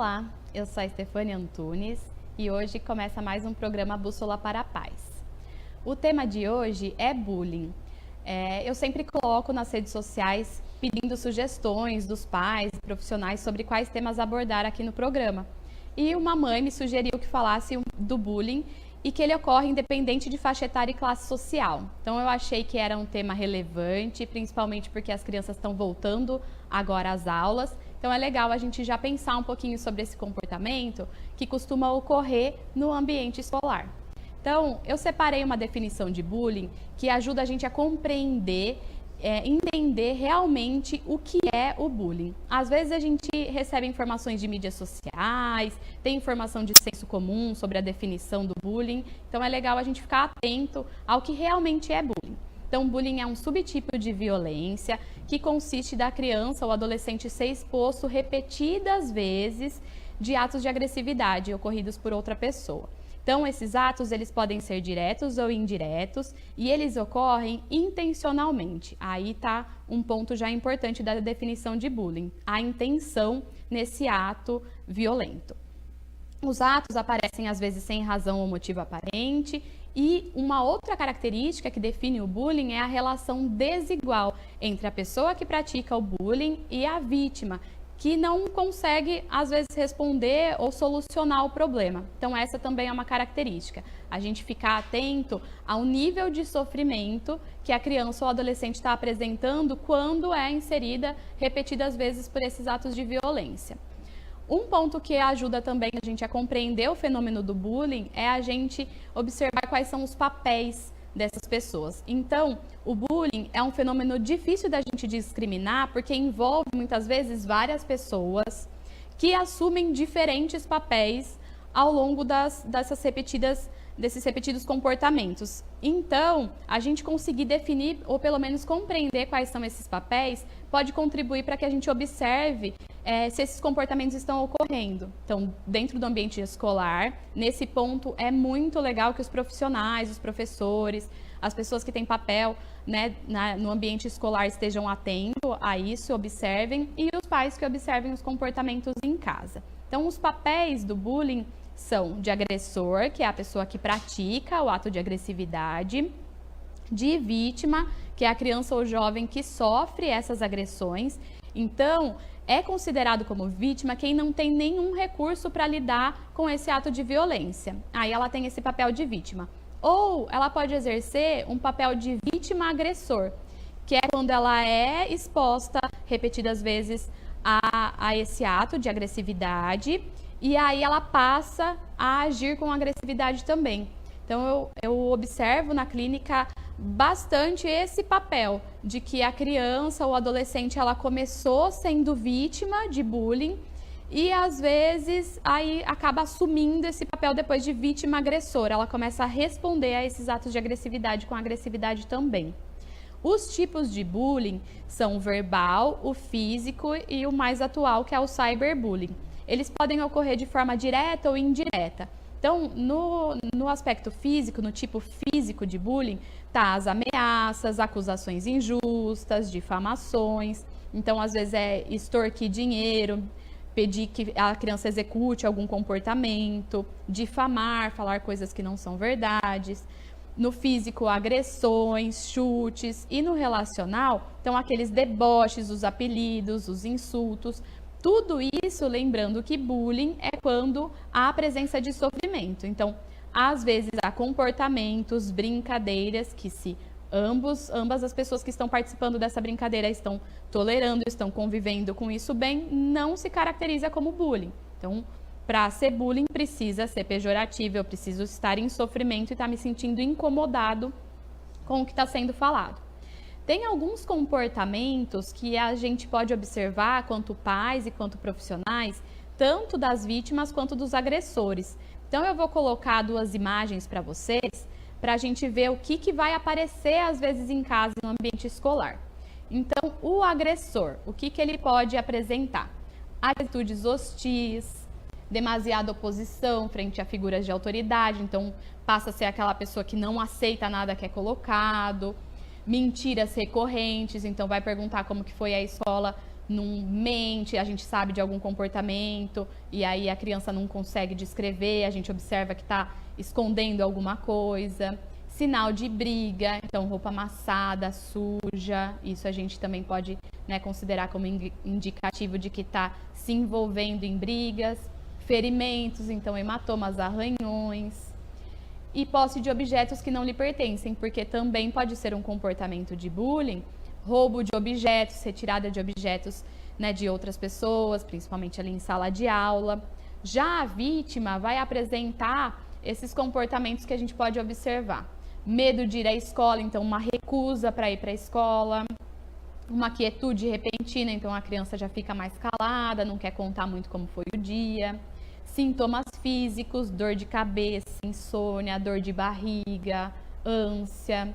Olá, eu sou a Stefânia Antunes e hoje começa mais um programa Bússola para a Paz. O tema de hoje é bullying. Eu sempre coloco nas redes sociais pedindo sugestões dos pais e profissionais sobre quais temas abordar aqui no programa. E uma mãe me sugeriu que falasse do bullying e que ele ocorre independente de faixa etária e classe social. Então eu achei que era um tema relevante, principalmente porque as crianças estão voltando agora às aulas. Então é legal a gente já pensar um pouquinho sobre esse comportamento que costuma ocorrer no ambiente escolar. Então, eu separei uma definição de bullying que ajuda a gente a compreender, entender realmente o que é o bullying. Às vezes a gente recebe informações de mídias sociais, tem informação de senso comum sobre a definição do bullying, então é legal a gente ficar atento ao que realmente é bullying. Então, bullying é um subtipo de violência que consiste da criança ou adolescente ser exposto repetidas vezes de atos de agressividade ocorridos por outra pessoa. Então, esses atos, eles podem ser diretos ou indiretos e eles ocorrem intencionalmente. Aí está um ponto já importante da definição de bullying, a intenção nesse ato violento. Os atos aparecem às vezes sem razão ou motivo aparente e uma outra característica que define o bullying é a relação desigual entre a pessoa que pratica o bullying e a vítima, que não consegue, às vezes, responder ou solucionar o problema. Então, essa também é uma característica. A gente ficar atento ao nível de sofrimento que a criança ou adolescente está apresentando quando é inserida repetidas vezes por esses atos de violência. Um ponto que ajuda também a gente a compreender o fenômeno do bullying é a gente observar quais são os papéis dessas pessoas. Então, o bullying é um fenômeno difícil da gente discriminar porque envolve muitas vezes várias pessoas que assumem diferentes papéis ao longo desses repetidos comportamentos. Então, a gente conseguir definir ou pelo menos compreender quais são esses papéis pode contribuir para que a gente observe se esses comportamentos estão ocorrendo. Então, dentro do ambiente escolar, nesse ponto é muito legal que os profissionais, os professores, as pessoas que têm papel, né, no ambiente escolar estejam atentos a isso, observem, e os pais que observem os comportamentos em casa. Então, os papéis do bullying são de agressor, que é a pessoa que pratica o ato de agressividade, de vítima, que é a criança ou jovem que sofre essas agressões. Então, é considerado como vítima quem não tem nenhum recurso para lidar com esse ato de violência. Aí ela tem esse papel de vítima. Ou ela pode exercer um papel de vítima-agressor, que é quando ela é exposta repetidas vezes a esse ato de agressividade e aí ela passa a agir com agressividade também. Então, eu observo na clínica bastante esse papel de que a criança ou adolescente ela começou sendo vítima de bullying e às vezes aí acaba assumindo esse papel depois de vítima agressora. Ela começa a responder a esses atos de agressividade com agressividade também. Os tipos de bullying são o verbal, o físico e o mais atual, que é o cyberbullying. Eles podem ocorrer de forma direta ou indireta. Então, no aspecto físico, no tipo físico de bullying, tá as ameaças, acusações injustas, difamações. Então, às vezes é extorquir dinheiro, pedir que a criança execute algum comportamento, difamar, falar coisas que não são verdades. No físico, agressões, chutes. E no relacional, então aqueles deboches, os apelidos, os insultos. Tudo isso, lembrando que bullying é quando há a presença de sofrimento. Então, às vezes há comportamentos, brincadeiras que se ambas as pessoas que estão participando dessa brincadeira estão tolerando, estão convivendo com isso bem, não se caracteriza como bullying. Então, para ser bullying precisa ser pejorativo, eu preciso estar em sofrimento e estar me sentindo incomodado com o que está sendo falado. Tem alguns comportamentos que a gente pode observar, quanto pais e quanto profissionais, tanto das vítimas quanto dos agressores. Então, eu vou colocar duas imagens para vocês, para a gente ver o que vai aparecer, às vezes, em casa, no ambiente escolar. Então, o agressor, o que ele pode apresentar? Atitudes hostis, demasiada oposição frente a figuras de autoridade, então passa a ser aquela pessoa que não aceita nada que é colocado, mentiras recorrentes, então vai perguntar como que foi a escola não mente, a gente sabe de algum comportamento e aí a criança não consegue descrever, a gente observa que está escondendo alguma coisa. Sinal de briga, então roupa amassada, suja, isso a gente também pode, né, considerar como indicativo de que está se envolvendo em brigas. Ferimentos, então hematomas, arranhões. E posse de objetos que não lhe pertencem, porque também pode ser um comportamento de bullying. Roubo de objetos, retirada de objetos, né, de outras pessoas, principalmente ali em sala de aula. Já a vítima vai apresentar esses comportamentos que a gente pode observar. Medo de ir à escola, então uma recusa para ir para a escola. Uma quietude repentina, então a criança já fica mais calada, não quer contar muito como foi o dia. Sintomas físicos, dor de cabeça, insônia, dor de barriga, ânsia.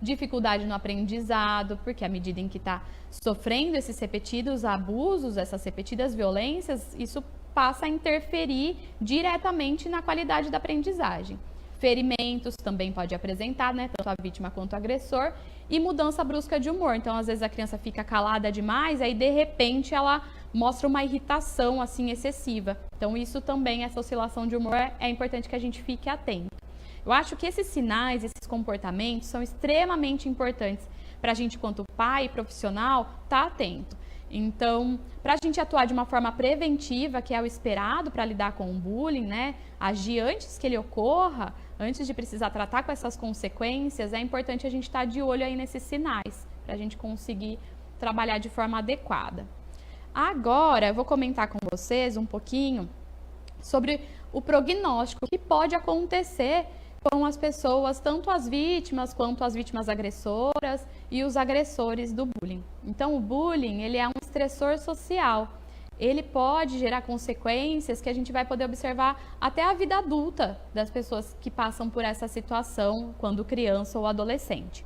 Dificuldade no aprendizado, porque à medida em que está sofrendo esses repetidos abusos, essas repetidas violências, isso passa a interferir diretamente na qualidade da aprendizagem. Ferimentos também pode apresentar, né, tanto a vítima quanto o agressor, e mudança brusca de humor. Então, às vezes a criança fica calada demais, aí de repente ela mostra uma irritação assim excessiva. Então, isso também, essa oscilação de humor, é importante que a gente fique atento. Eu acho que esses sinais, esses comportamentos são extremamente importantes para a gente, quanto pai e profissional, estar atento. Então, para a gente atuar de uma forma preventiva, que é o esperado para lidar com o bullying, né, agir antes que ele ocorra, antes de precisar tratar com essas consequências, é importante a gente estar de olho aí nesses sinais, para a gente conseguir trabalhar de forma adequada. Agora, eu vou comentar com vocês um pouquinho sobre o prognóstico que pode acontecer com as pessoas, tanto as vítimas quanto as vítimas agressoras e os agressores do bullying. Então, o bullying, ele é um estressor social. Ele pode gerar consequências que a gente vai poder observar até a vida adulta das pessoas que passam por essa situação quando criança ou adolescente.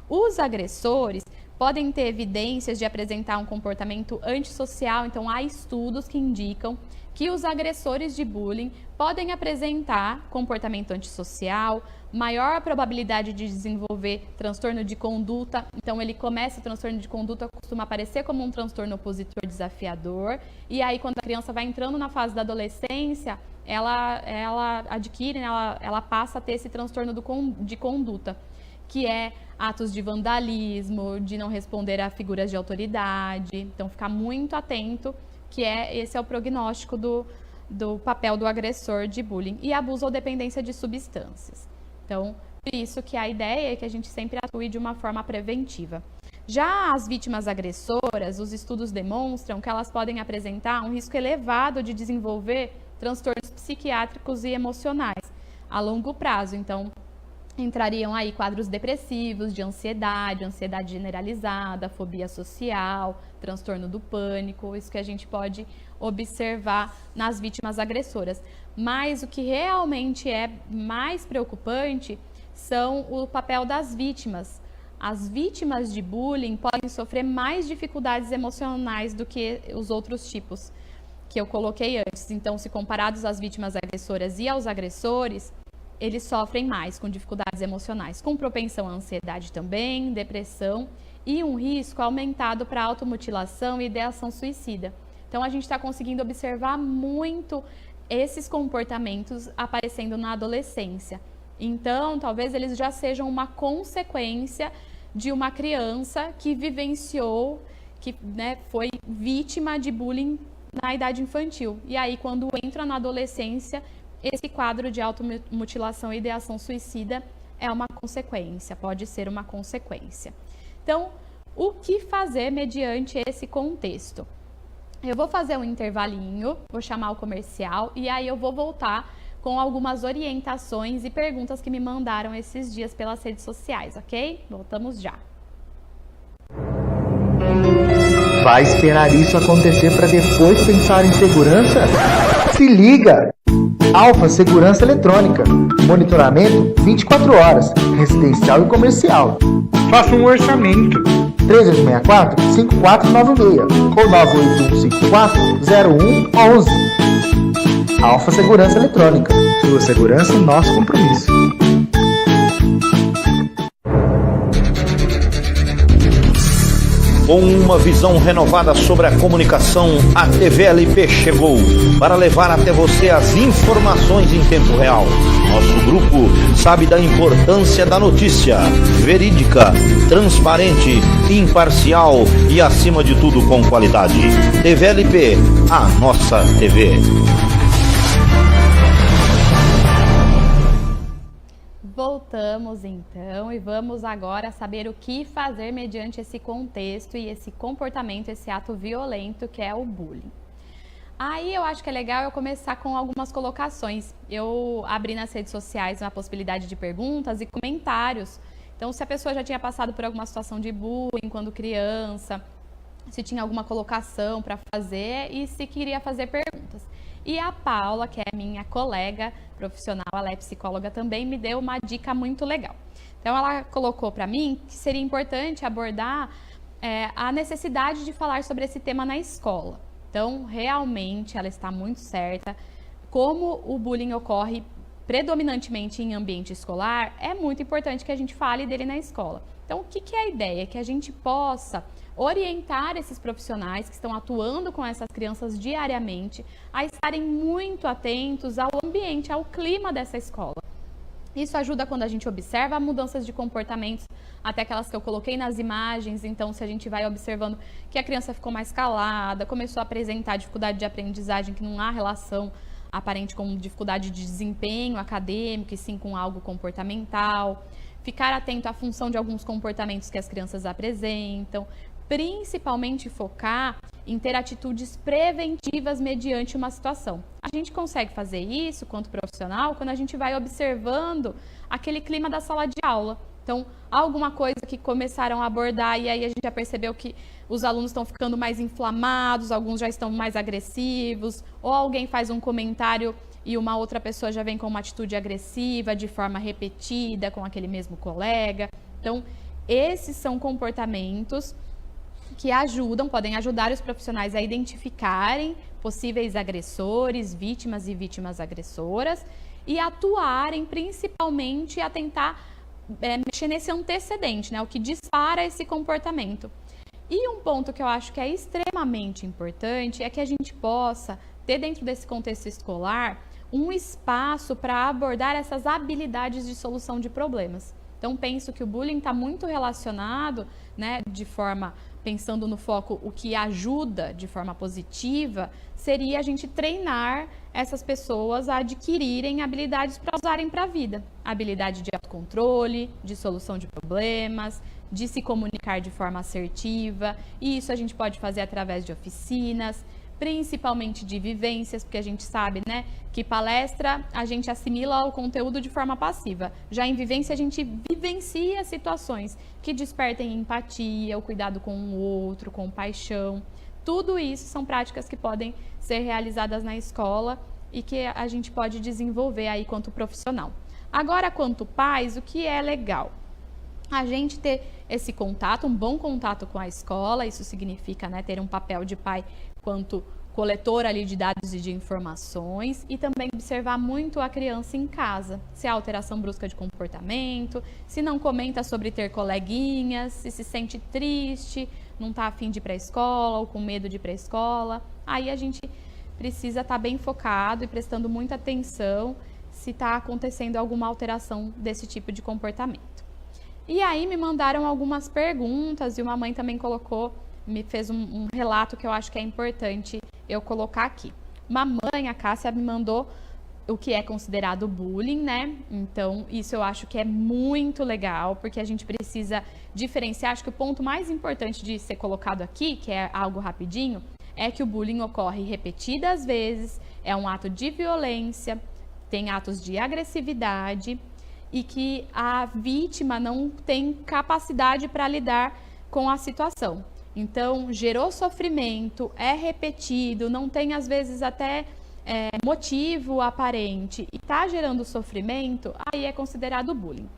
Os agressores podem ter evidências de apresentar um comportamento antissocial, então há estudos que indicam que os agressores de bullying podem apresentar comportamento antissocial, maior probabilidade de desenvolver transtorno de conduta. Então, ele começa, o transtorno de conduta costuma aparecer como um transtorno opositor desafiador. E aí, quando a criança vai entrando na fase da adolescência, ela adquire, né, ela passa a ter esse transtorno de conduta, que é atos de vandalismo, de não responder a figuras de autoridade. Então, ficar muito atento, que esse é o prognóstico do papel do agressor de bullying. E abuso ou dependência de substâncias. Então, por isso que a ideia é que a gente sempre atue de uma forma preventiva. Já as vítimas agressoras, os estudos demonstram que elas podem apresentar um risco elevado de desenvolver transtornos psiquiátricos e emocionais a longo prazo. Então, entrariam aí quadros depressivos, de ansiedade generalizada, fobia social, transtorno do pânico, isso que a gente pode observar nas vítimas agressoras. Mas o que realmente é mais preocupante são o papel das vítimas. As vítimas de bullying podem sofrer mais dificuldades emocionais do que os outros tipos que eu coloquei antes. Então, se comparados às vítimas agressoras e aos agressores, eles sofrem mais com dificuldades emocionais, com propensão à ansiedade também, depressão e um risco aumentado para automutilação e ideação suicida. Então, a gente está conseguindo observar muito esses comportamentos aparecendo na adolescência. Então, talvez eles já sejam uma consequência de uma criança que vivenciou, que, né, foi vítima de bullying na idade infantil. E aí, quando entra na adolescência, esse quadro de automutilação e ideação suicida é uma consequência, pode ser uma consequência. Então, o que fazer mediante esse contexto? Eu vou fazer um intervalinho, vou chamar o comercial e aí eu vou voltar com algumas orientações e perguntas que me mandaram esses dias pelas redes sociais, ok? Voltamos já. Vai esperar isso acontecer para depois pensar em segurança? Se liga! Alfa Segurança Eletrônica. Monitoramento 24 horas, residencial e comercial. Faça um orçamento. 3864-5496 ou 98154-0111. Alfa Segurança Eletrônica. Sua segurança é nosso compromisso. Com uma visão renovada sobre a comunicação, a TVLP chegou para levar até você as informações em tempo real. Nosso grupo sabe da importância da notícia verídica, transparente, imparcial e, acima de tudo, com qualidade. TVLP, a nossa TV. Voltamos então e vamos agora saber o que fazer mediante esse contexto e esse comportamento, esse ato violento que é o bullying. Aí eu acho que é legal eu começar com algumas colocações. Eu abri nas redes sociais uma possibilidade de perguntas e comentários. Então, se a pessoa já tinha passado por alguma situação de bullying quando criança, se tinha alguma colocação para fazer e se queria fazer perguntas. E a Paula, que é minha colega profissional, ela é psicóloga também, me deu uma dica muito legal. Então, ela colocou para mim que seria importante abordar a necessidade de falar sobre esse tema na escola. Então, realmente, ela está muito certa. Como o bullying ocorre predominantemente em ambiente escolar, é muito importante que a gente fale dele na escola. Então, o que é a ideia? Que a gente possa orientar esses profissionais que estão atuando com essas crianças diariamente a estarem muito atentos ao ambiente, ao clima dessa escola. Isso ajuda quando a gente observa mudanças de comportamentos, até aquelas que eu coloquei nas imagens. Então, se a gente vai observando que a criança ficou mais calada, começou a apresentar dificuldade de aprendizagem, que não há relação aparente com dificuldade de desempenho acadêmico, e sim com algo comportamental. Ficar atento à função de alguns comportamentos que as crianças apresentam, principalmente focar em ter atitudes preventivas mediante uma situação. A gente consegue fazer isso, quanto profissional, quando a gente vai observando aquele clima da sala de aula. Então, alguma coisa que começaram a abordar e aí a gente já percebeu que os alunos estão ficando mais inflamados, alguns já estão mais agressivos, ou alguém faz um comentário e uma outra pessoa já vem com uma atitude agressiva, de forma repetida, com aquele mesmo colega. Então, esses são comportamentos que podem ajudar os profissionais a identificarem possíveis agressores, vítimas e vítimas agressoras e atuarem principalmente a tentar mexer nesse antecedente, né, o que dispara esse comportamento. E um ponto que eu acho que é extremamente importante é que a gente possa ter dentro desse contexto escolar um espaço para abordar essas habilidades de solução de problemas. Então, penso que o bullying está muito relacionado, né, pensando no foco, o que ajuda de forma positiva, seria a gente treinar essas pessoas a adquirirem habilidades para usarem para a vida. Habilidade de autocontrole, de solução de problemas, de se comunicar de forma assertiva. E isso a gente pode fazer através de oficinas, principalmente de vivências, porque a gente sabe, né, que palestra a gente assimila o conteúdo de forma passiva. Já em vivência a gente vivencia situações que despertem empatia, o cuidado com o outro, com paixão. Tudo isso são práticas que podem ser realizadas na escola e que a gente pode desenvolver aí quanto profissional. Agora, quanto pais, o que é legal? A gente ter esse contato, um bom contato com a escola, isso significa, né, ter um papel de pai quanto coletor ali de dados e de informações e também observar muito a criança em casa, se há alteração brusca de comportamento, se não comenta sobre ter coleguinhas, se sente triste, não está a fim de ir para a escola ou com medo de ir para a escola. Aí a gente precisa estar bem focado e prestando muita atenção se está acontecendo alguma alteração desse tipo de comportamento. E aí me mandaram algumas perguntas e uma mãe também me fez um relato que eu acho que é importante eu colocar aqui. Uma mãe, a Cássia, me mandou o que é considerado bullying, né? Então, isso eu acho que é muito legal, porque a gente precisa diferenciar. Acho que o ponto mais importante de ser colocado aqui, que é algo rapidinho, é que o bullying ocorre repetidas vezes, é um ato de violência, tem atos de agressividade e que a vítima não tem capacidade para lidar com a situação. Então, gerou sofrimento, é repetido, não tem às vezes até motivo aparente e está gerando sofrimento, aí é considerado bullying.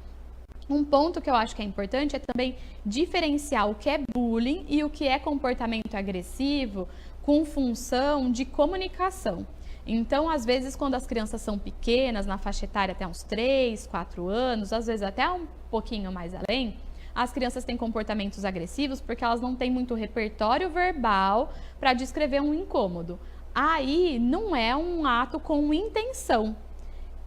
Um ponto que eu acho que é importante é também diferenciar o que é bullying e o que é comportamento agressivo com função de comunicação. Então, às vezes, quando as crianças são pequenas, na faixa etária até uns 3, 4 anos, às vezes até um pouquinho mais além, as crianças têm comportamentos agressivos porque elas não têm muito repertório verbal para descrever um incômodo. Aí não é um ato com intenção.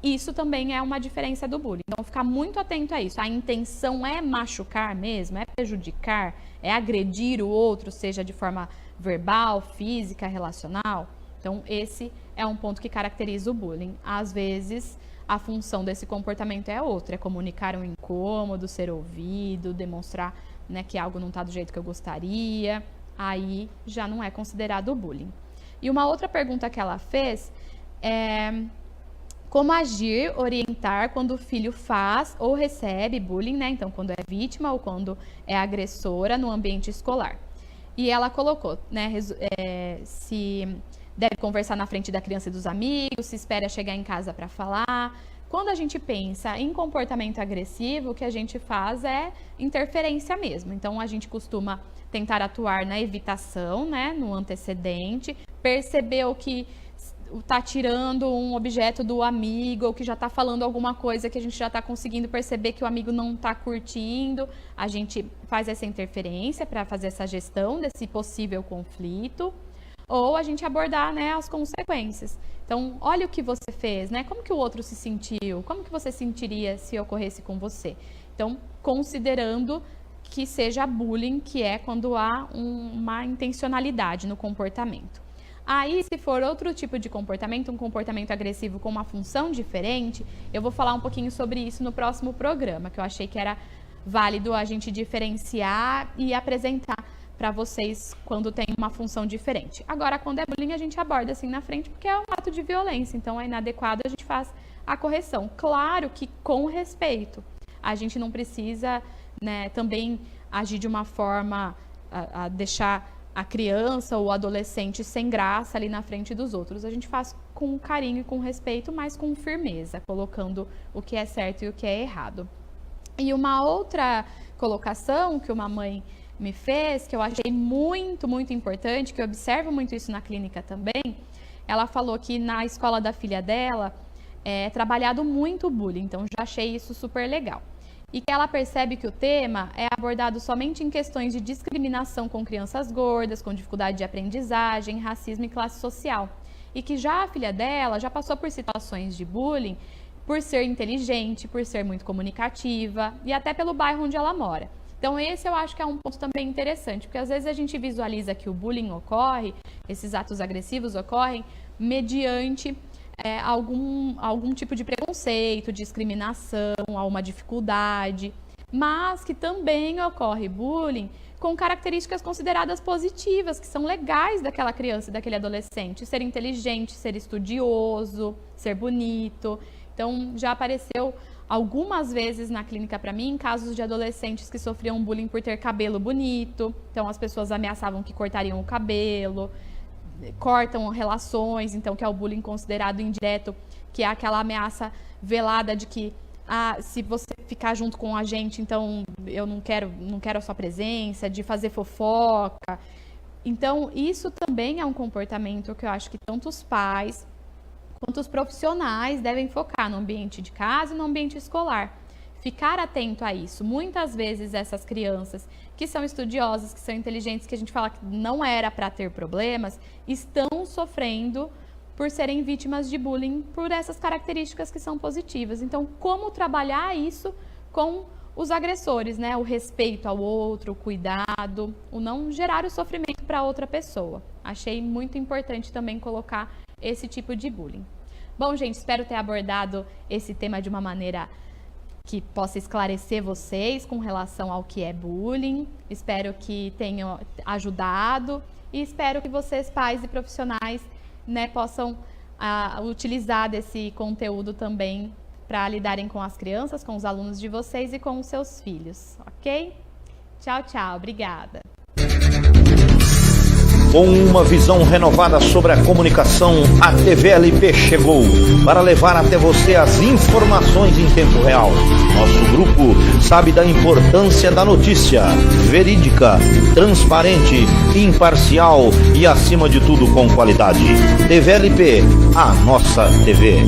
Isso também é uma diferença do bullying. Então, ficar muito atento a isso. A intenção é machucar mesmo, é prejudicar, é agredir o outro, seja de forma verbal, física, relacional. Então, esse é um ponto que caracteriza o bullying. Às vezes, a função desse comportamento é outra, é comunicar um incômodo, ser ouvido, demonstrar, né, que algo não está do jeito que eu gostaria. Aí já não é considerado bullying. E uma outra pergunta que ela fez é como agir, orientar quando o filho faz ou recebe bullying, né? Então, quando é vítima ou quando é agressora no ambiente escolar. E ela colocou, né, se deve conversar na frente da criança e dos amigos, se espera chegar em casa para falar. Quando a gente pensa em comportamento agressivo, o que a gente faz é interferência mesmo. Então, a gente costuma tentar atuar na evitação, né, no antecedente, perceber o que está tirando um objeto do amigo, ou que já está falando alguma coisa que a gente já está conseguindo perceber que o amigo não está curtindo. A gente faz essa interferência para fazer essa gestão desse possível conflito, ou a gente abordar, né, as consequências. Então, olha o que você fez, né? Como que o outro se sentiu? Como que você sentiria se ocorresse com você? Então, considerando que seja bullying, que é quando há uma intencionalidade no comportamento. Aí, se for outro tipo de comportamento, um comportamento agressivo com uma função diferente, eu vou falar um pouquinho sobre isso no próximo programa, que eu achei que era válido a gente diferenciar e apresentar para vocês quando tem uma função diferente. Agora, quando é bullying, a gente aborda assim na frente, porque é um ato de violência, então é inadequado, a gente faz a correção. Claro que com respeito. A gente não precisa, né, também agir de uma forma a deixar a criança ou o adolescente sem graça ali na frente dos outros. A gente faz com carinho e com respeito, mas com firmeza, colocando o que é certo e o que é errado. E uma outra colocação que uma mãe me fez, que eu achei muito, muito importante, que eu observo muito isso na clínica também, ela falou que na escola da filha dela é trabalhado muito o bullying, então já achei isso super legal. E que ela percebe que o tema é abordado somente em questões de discriminação com crianças gordas, com dificuldade de aprendizagem, racismo e classe social. E que já a filha dela já passou por situações de bullying por ser inteligente, por ser muito comunicativa e até pelo bairro onde ela mora. Então esse eu acho que é um ponto também interessante, porque às vezes a gente visualiza que o bullying ocorre, esses atos agressivos ocorrem mediante algum tipo de preconceito, discriminação, alguma dificuldade, mas que também ocorre bullying com características consideradas positivas, que são legais daquela criança e daquele adolescente, ser inteligente, ser estudioso, ser bonito. Então já apareceu algumas vezes na clínica para mim casos de adolescentes que sofriam bullying por ter cabelo bonito, então as pessoas ameaçavam que cortariam o cabelo, cortam relações, então que é o bullying considerado indireto, que é aquela ameaça velada de que se você ficar junto com a gente, então eu não quero a sua presença, de fazer fofoca. Então isso também é um comportamento que eu acho que tanto os pais quanto os profissionais devem focar no ambiente de casa e no ambiente escolar. Ficar atento a isso. Muitas vezes essas crianças que são estudiosas, que são inteligentes, que a gente fala que não era para ter problemas, estão sofrendo por serem vítimas de bullying por essas características que são positivas. Então, como trabalhar isso com os agressores, né? O respeito ao outro, o cuidado, o não gerar o sofrimento para outra pessoa. Achei muito importante também colocar esse tipo de bullying. Bom, gente, espero ter abordado esse tema de uma maneira que possa esclarecer vocês com relação ao que é bullying. Espero que tenham ajudado e espero que vocês, pais e profissionais, né, possam utilizar desse conteúdo também para lidarem com as crianças, com os alunos de vocês e com os seus filhos, ok? Tchau, tchau. Obrigada. Com uma visão renovada sobre a comunicação, a TVLP chegou para levar até você as informações em tempo real. Nosso grupo sabe da importância da notícia verídica, transparente, imparcial e, acima de tudo, com qualidade. TVLP, a nossa TV.